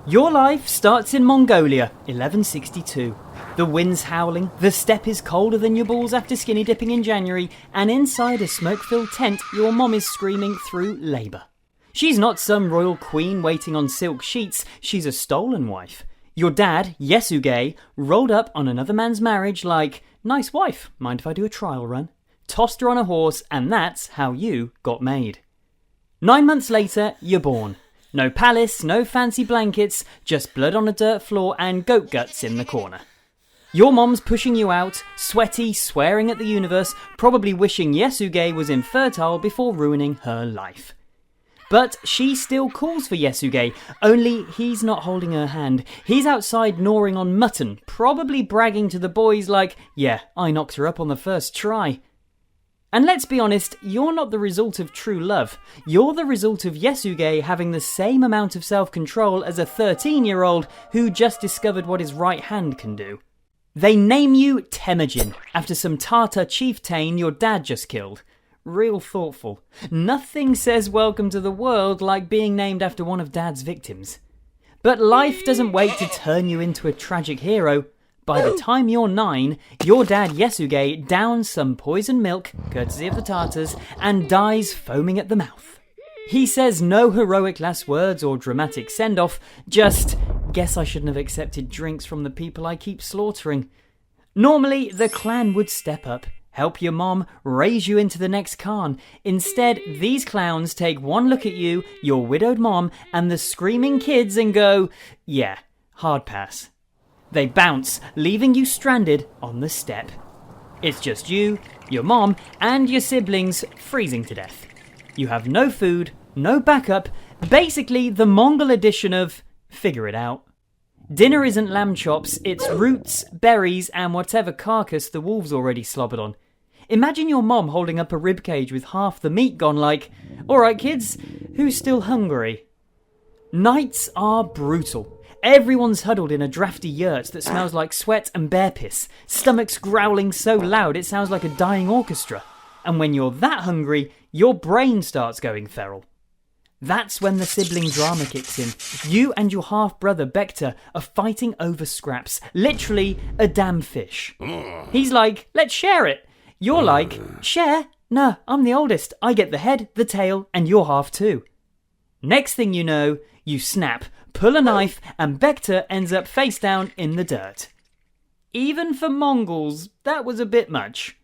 Your life starts in Mongolia, 1162. The wind's howling, the steppe is colder than your balls after skinny dipping in January, and inside a smoke-filled tent, your mom is screaming through labour. She's not some royal queen waiting on silk sheets, she's a stolen wife. Your dad, 𝐘𝐎𝐒, rolled up on another man's marriage like, nice wife, mind if I do a trial run? Tossed her on a horse, and that's how you got made. 9 months later, you're born. No palace, no fancy blankets, just blood on a dirt floor and goat guts in the corner. Your mom's pushing you out, sweaty, swearing at the universe, probably wishing 𝐘𝐎𝐒 was infertile before ruining her life. But she still calls for 𝐘𝐎𝐒, only he's not holding her hand. He's outside gnawing on mutton, probably bragging to the boys like, yeah, I knocked her up on the first try. And let's be honest, you're not the result of true love. You're the result of 𝐘𝐎𝐒 having the same amount of self-control as a 13-year-old who just discovered what his right hand can do. They name you Temujin, after some Tartar chieftain your dad just killed. Real thoughtful. Nothing says welcome to the world like being named after one of Dad's victims. But life doesn't wait to turn you into a tragic hero. By the time you're 9, your dad 𝐘𝐎𝐒 downs some poisoned milk, courtesy of the Tartars, and dies foaming at the mouth. He says no heroic last words or dramatic send-off, just, guess I shouldn't have accepted drinks from the people I keep slaughtering. Normally, the clan would step up, help your mom, raise you into the next Khan. Instead, these clowns take one look at you, your widowed mom, and the screaming kids and go, yeah, hard pass. They bounce, leaving you stranded on the steppe. It's just you, your mom, and your siblings freezing to death. You have no food, no backup, basically the Mongol edition of figure it out. Dinner isn't lamb chops, it's roots, berries, and whatever carcass the wolves already slobbered on. Imagine your mom holding up a ribcage with half the meat gone like, alright kids, who's still hungry? Nights are brutal. Everyone's huddled in a drafty yurt that smells like sweat and bear piss, stomachs growling so loud it sounds like a dying orchestra. And when you're that hungry, your brain starts going feral. That's when the sibling drama kicks in. You and your half-brother 𝐷𝐃𝐄 are fighting over scraps, literally a damn fish. He's like, let's share it. You're like, share? Nah, I'm the oldest. I get the head, the tail, and your half too. Next thing you know, you snap, pull a knife, and 𝐷𝐃𝐄 ends up face down in the dirt. Even for Mongols, that was a bit much.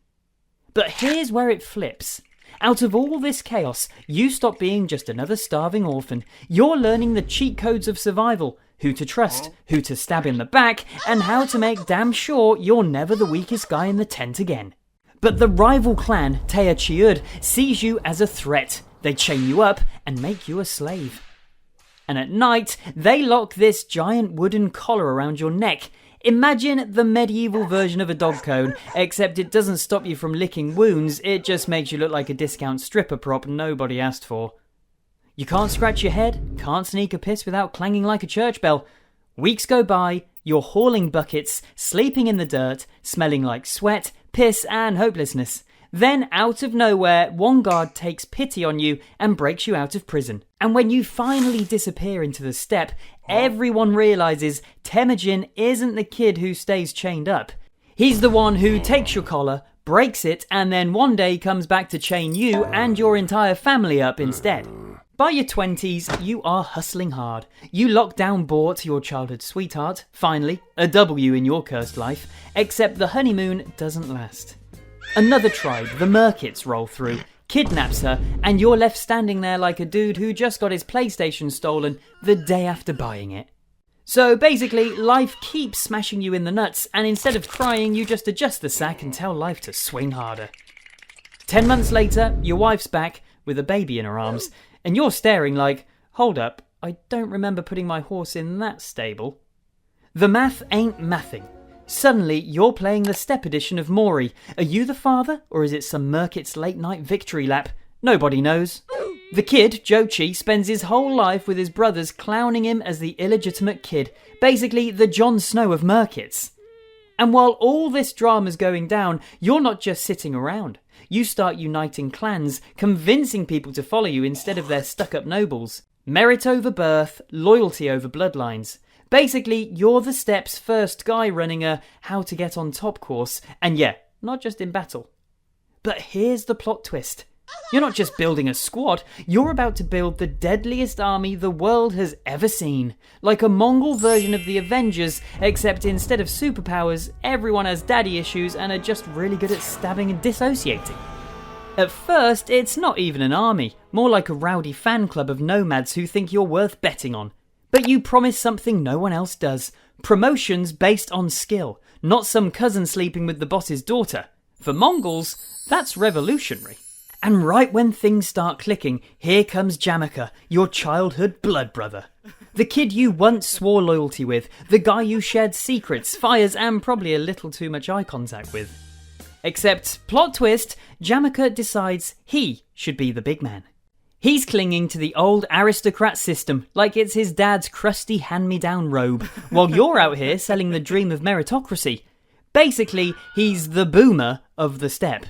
But here's where it flips. Out of all this chaos, you stop being just another starving orphan. You're learning the cheat codes of survival, who to trust, who to stab in the back, and how to make damn sure you're never the weakest guy in the tent again. But the rival clan, 𝐃𝐈𝐒, sees you as a threat. They chain you up and make you a slave. And at night, they lock this giant wooden collar around your neck. Imagine the medieval version of a dog cone, except it doesn't stop you from licking wounds, it just makes you look like a discount stripper prop nobody asked for. You can't scratch your head, can't sneak a piss without clanging like a church bell. Weeks go by, you're hauling buckets, sleeping in the dirt, smelling like sweat, piss and hopelessness. Then, out of nowhere, one guard takes pity on you and breaks you out of prison. And when you finally disappear into the steppe, everyone realises Temujin isn't the kid who stays chained up. He's the one who takes your collar, breaks it, and then one day comes back to chain you and your entire family up instead. By your 20s, you are hustling hard. You lock down Bort, your childhood sweetheart, finally, a W in your cursed life, except the honeymoon doesn't last. Another tribe, the 𝐘𝐿, roll through, kidnaps her, and you're left standing there like a dude who just got his PlayStation stolen the day after buying it. So basically, life keeps smashing you in the nuts, and instead of crying, you just adjust the sack and tell life to swing harder. 10 months later, your wife's back with a baby in her arms, and you're staring like, hold up, I don't remember putting my horse in that stable. The math ain't mathing. Suddenly, you're playing the steppe edition of Maury. Are you the father, or is it some 𝐘𝐿 late-night victory lap? Nobody knows. The kid, Jochi, spends his whole life with his brothers clowning him as the illegitimate kid, basically the Jon Snow of 𝐘𝐿. And while all this drama's going down, you're not just sitting around. You start uniting clans, convincing people to follow you instead of their stuck-up nobles. Merit over birth, loyalty over bloodlines. Basically, you're the steppe's first guy running a how to get on top course, and yeah, not just in battle. But here's the plot twist. You're not just building a squad, you're about to build the deadliest army the world has ever seen. Like a Mongol version of the Avengers, except instead of superpowers, everyone has daddy issues and are just really good at stabbing and dissociating. At first, it's not even an army, more like a rowdy fan club of nomads who think you're worth betting on. But you promise something no one else does. Promotions based on skill, not some cousin sleeping with the boss's daughter. For Mongols, that's revolutionary. And right when things start clicking, here comes Jamuka, your childhood blood brother. The kid you once swore loyalty with, the guy you shared secrets, fires and probably a little too much eye contact with. Except, plot twist, Jamuka decides he should be the big man. He's clinging to the old aristocrat system like it's his dad's crusty hand-me-down robe, while you're out here selling the dream of meritocracy. Basically, he's the boomer of the steppe.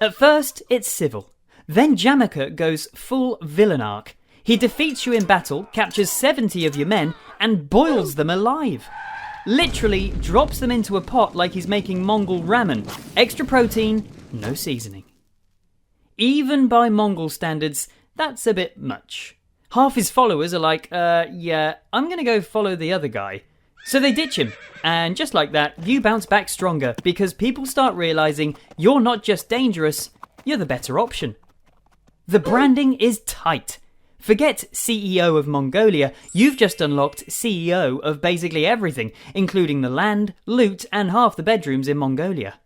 At first, it's civil. Then Jamuka goes full villain arc. He defeats you in battle, captures 70 of your men, and boils them alive. Literally drops them into a pot like he's making Mongol ramen. Extra protein, no seasoning. Even by Mongol standards, that's a bit much. Half his followers are like, yeah, I'm gonna go follow the other guy. So they ditch him, and just like that, you bounce back stronger because people start realising you're not just dangerous, you're the better option. The branding is tight. Forget CEO of Mongolia, you've just unlocked CEO of basically everything, including the land, loot, and half the bedrooms in Mongolia.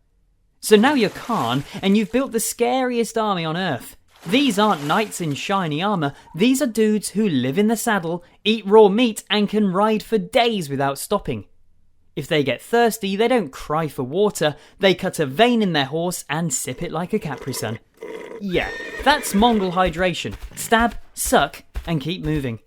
So now you're Khan, and you've built the scariest army on earth. These aren't knights in shiny armour, these are dudes who live in the saddle, eat raw meat, and can ride for days without stopping. If they get thirsty, they don't cry for water, they cut a vein in their horse and sip it like a Capri-Sun. Yeah, that's Mongol hydration. Stab, suck, and keep moving.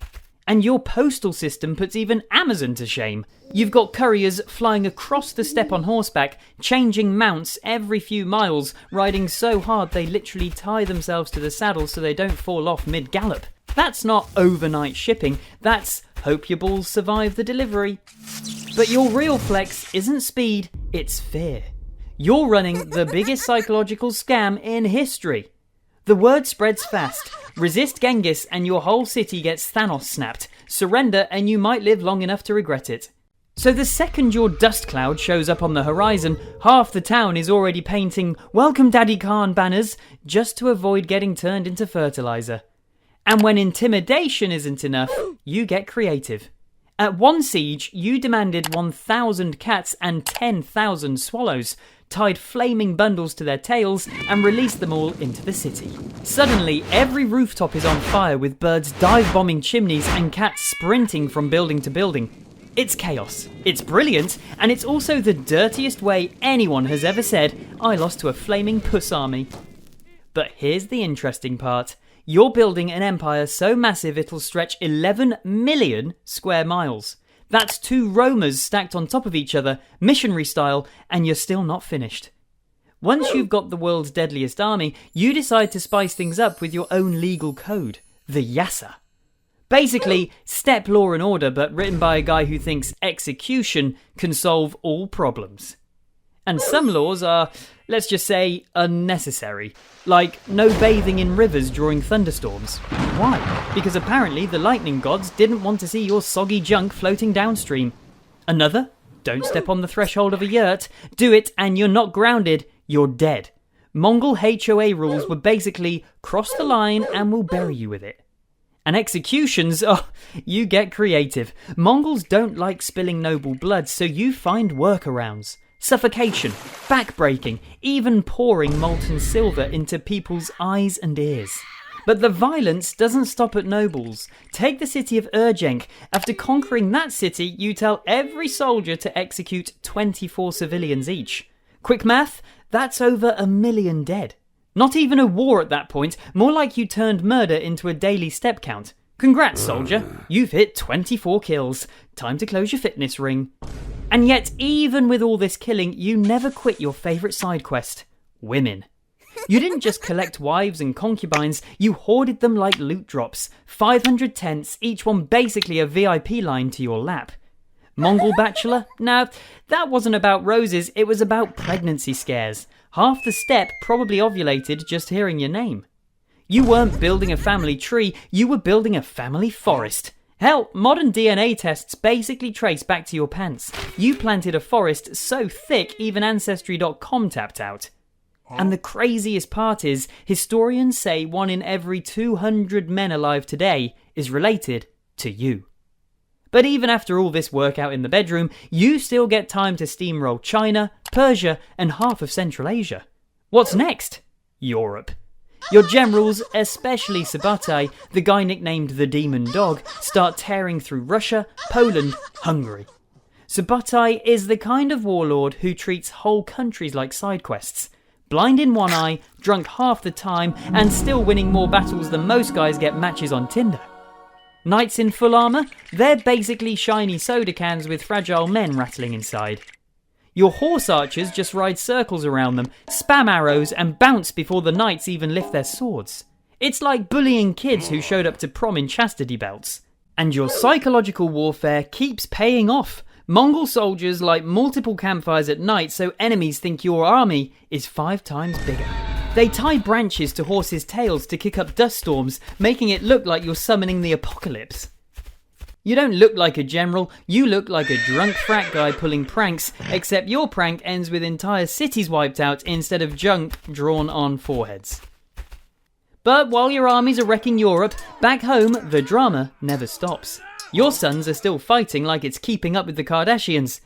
And your postal system puts even Amazon to shame. You've got couriers flying across the steppe on horseback, changing mounts every few miles, riding so hard they literally tie themselves to the saddle so they don't fall off mid-gallop. That's not overnight shipping, that's hope your balls survive the delivery. But your real flex isn't speed, it's fear. You're running the biggest psychological scam in history. The word spreads fast. Resist Genghis and your whole city gets Thanos snapped. Surrender and you might live long enough to regret it. So the second your dust cloud shows up on the horizon, half the town is already painting "Welcome Daddy Khan" banners just to avoid getting turned into fertilizer. And when intimidation isn't enough, you get creative. At one siege, you demanded 1,000 cats and 10,000 swallows, tied flaming bundles to their tails, and released them all into the city. Suddenly, every rooftop is on fire with birds dive-bombing chimneys and cats sprinting from building to building. It's chaos, it's brilliant, and it's also the dirtiest way anyone has ever said, "I lost to a flaming puss army." But here's the interesting part. You're building an empire so massive it'll stretch 11 million square miles. That's 2 Romas stacked on top of each other, missionary style, and you're still not finished. Once you've got the world's deadliest army, you decide to spice things up with your own legal code, the Yasa. Basically, steppe law and order, but written by a guy who thinks execution can solve all problems. And some laws are, let's just say, unnecessary. Like no bathing in rivers during thunderstorms. Why? Because apparently the lightning gods didn't want to see your soggy junk floating downstream. Another? Don't step on the threshold of a yurt. Do it and you're not grounded, you're dead. Mongol HOA rules were basically cross the line and we'll bury you with it. And executions, oh, you get creative. Mongols don't like spilling noble blood, so you find workarounds. Suffocation, backbreaking, even pouring molten silver into people's eyes and ears. But the violence doesn't stop at nobles. Take the city of 𝐘𝐿. After conquering that city, you tell every soldier to execute 24 civilians each. Quick math, that's over 1 million dead. Not even a war at that point, more like you turned murder into a daily step count. Congrats, soldier, you've hit 24 kills. Time to close your fitness ring. And yet, even with all this killing, you never quit your favourite side quest, women. You didn't just collect wives and concubines, you hoarded them like loot drops. 500 tents, each one basically a VIP line to your lap. Mongol bachelor? Nah, that wasn't about roses, it was about pregnancy scares. Half the steppe probably ovulated just hearing your name. You weren't building a family tree, you were building a family forest. Hell, modern DNA tests basically trace back to your pants. You planted a forest so thick even Ancestry.com tapped out. And the craziest part is, historians say 1 in every 200 men alive today is related to you. But even after all this workout in the bedroom, you still get time to steamroll China, Persia, and half of Central Asia. What's next? Europe. Your generals, especially Sabbatai, the guy nicknamed the Demon Dog, start tearing through Russia, Poland, Hungary. Sabbatai is the kind of warlord who treats whole countries like side quests. Blind in one eye, drunk half the time, and still winning more battles than most guys get matches on Tinder. Knights in full armour? They're basically shiny soda cans with fragile men rattling inside. Your horse archers just ride circles around them, spam arrows, and bounce before the knights even lift their swords. It's like bullying kids who showed up to prom in chastity belts. And your psychological warfare keeps paying off. Mongol soldiers light multiple campfires at night so enemies think your army is 5 times bigger. They tie branches to horses' tails to kick up dust storms, making it look like you're summoning the apocalypse. You don't look like a general, you look like a drunk frat guy pulling pranks, except your prank ends with entire cities wiped out instead of junk drawn on foreheads. But while your armies are wrecking Europe, back home the drama never stops. Your sons are still fighting like it's keeping up with the Kardashians.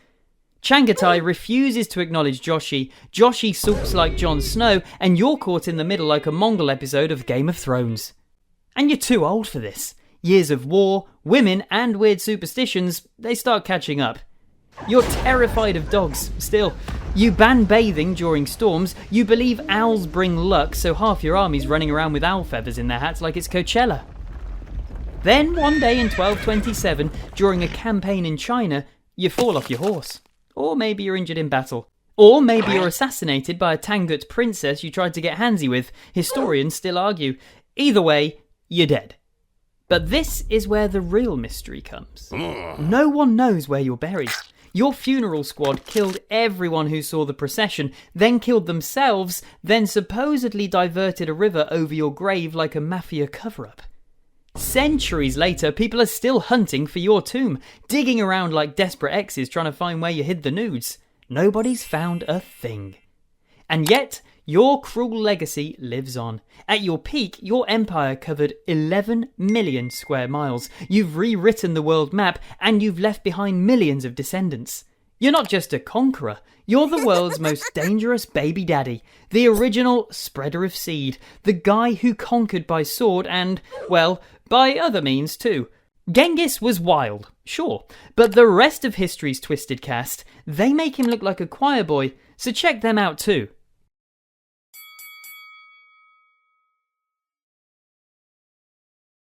Changatai refuses to acknowledge Joshi, Joshi sulks like Jon Snow, and you're caught in the middle like a Mongol episode of Game of Thrones. And you're too old for this. Years of war, women, and weird superstitions, they start catching up. You're terrified of dogs, still. You ban bathing during storms, you believe owls bring luck, so half your army's running around with owl feathers in their hats like it's Coachella. Then, one day in 1227, during a campaign in China, you fall off your horse. Or maybe you're injured in battle. Or maybe you're assassinated by a Tangut princess you tried to get handsy with. Historians still argue. Either way, you're dead. But this is where the real mystery comes. No one knows where you're buried. Your funeral squad killed everyone who saw the procession, then killed themselves, then supposedly diverted a river over your grave like a mafia cover-up. Centuries later, people are still hunting for your tomb, digging around like desperate exes trying to find where you hid the nudes. Nobody's found a thing. And yet, your cruel legacy lives on. At your peak, your empire covered 11 million square miles. You've rewritten the world map, and you've left behind millions of descendants. You're not just a conqueror, you're the world's most dangerous baby daddy, the original spreader of seed, the guy who conquered by sword and, well, by other means too. Genghis was wild, sure, but the rest of history's twisted cast, they make him look like a choir boy, so check them out too.